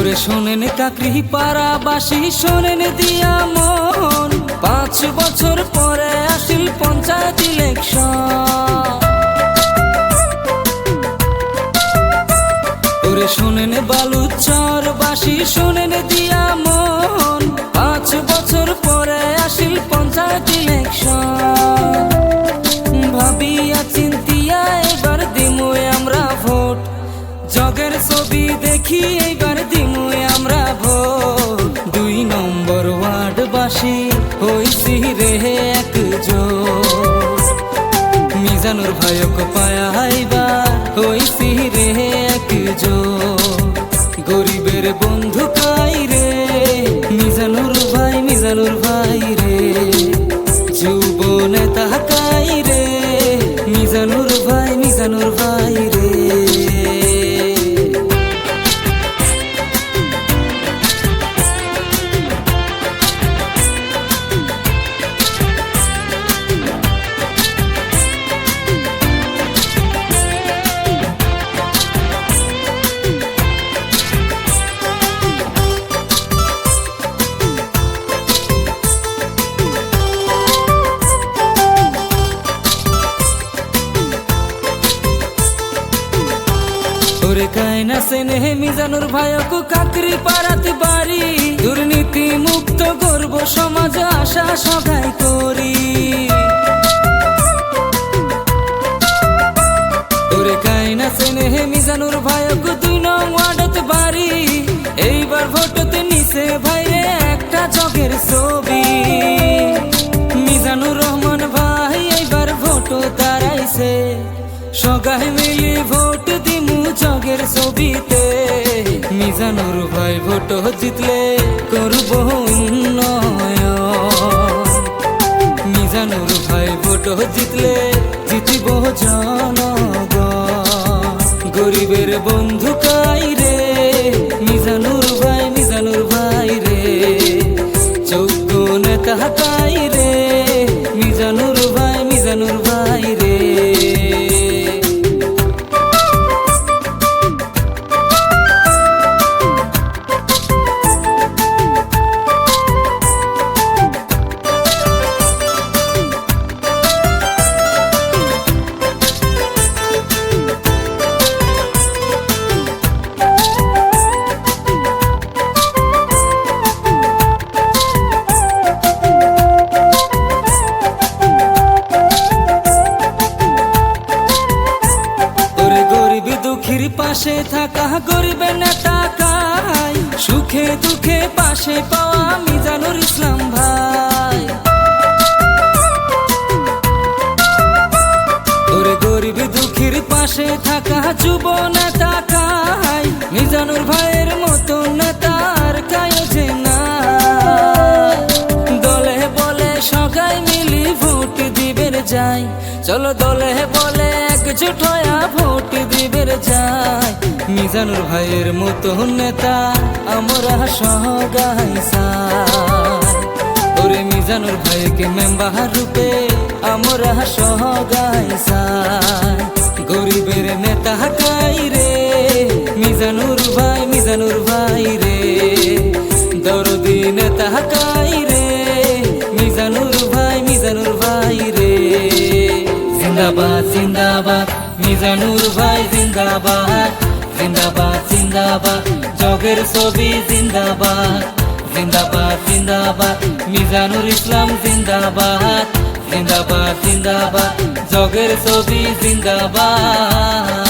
ওরে শোনেন কাকরি পাড়াবাসী, শোনেন দিয়া মন, 5 বছর পরে আসিল পঞ্চায়েত ইলেকশন। ওরে শোনেন বালুচরবাসী, শোনেন দিয়া মন, 5 বছর পরে আসিল পঞ্চায়েত ইলেকশন। ভাবিয়া চিন্তিয়া এবার দিমু আমরা ভোট, জগের ছবি দেখি এইবার দিমু আমরা ভোট। 2 নম্বর ওয়ার্ডবাসী হইছি রে একজোট, মিজানুর ভাইক পায়াইবা হইছি রে একজোট। গরিবের বন্ধু কাই রে মিজানুর ভাই রে, যুব নেতা কাই রে মিজানুর ভাই রে। ওরে কায়না সেনে মিজানুর ভাইক কাকরি পাড়াত বাড়ি, দুর্নীতি মুক্ত গর্ব সমাজ আশা সগাই করি। ওরে কায়না সেনে মিজানুর ভাইক 2 নং ওয়ার্ডত বাড়ি, এইবার ভোটতে নিছে ভাইরে একটা জগের ছবি। মিজানুর রহমান ভাই এইবার ভোট দাঁড়াইছে, সগাই মিলি ভোট দিমু জগের ছবিতে। মিজানুর ভাই ভোট জিতলে করব উন্নয়ন, মিজানুর ভাই ভোট জিতলে জিতিব জনগণ। গরিবের বন্ধু কাই রে মিজানুর ভাই রে, যোগ্য নেতা কাই রে মিজানুর ভাই রে। দুঃখীর পাশে থাকা গরিবের নেতা কাই, সুখে দুঃখে পাশে পাওয়া মিজানুর ইসলাম ভাই। ওরে গরিব দুঃখীর পাশে থাকা যুব নেতা কাই, মিজানুর ভাইয়ের মতো নেতার কায়ও যে না। দলে বলে সগাই মিলি ভোট দিবের যাই, চলো দলে বলে একজোট হয়া ভোট দিবের যাই। মিজানুর ভাইয়ের মতো নেতা আমরা সগাই চাই, ওরে মিজানুর ভাইকে মেম্বার রূপে আমরা সগাই চাই। গরিবের নেতা কাই রে মিজানুর ভাই রে, দরদি নেতা কাই রে মিজানুর ভাই রে। জিন্দাবাদ জিন্দাবাদ মিজানুর ভাই জিন্দাবাদ, জিন্দাবাদ জিন্দাবাদ জগের ছবি জিন্দাবাদ, জিন্দাবাদ জিন্দাবাদ মিজানুর ইসলাম জিন্দাবাদ, জিন্দাবাদ জিন্দাবাদ জগের ছবি জিন্দাবাদ।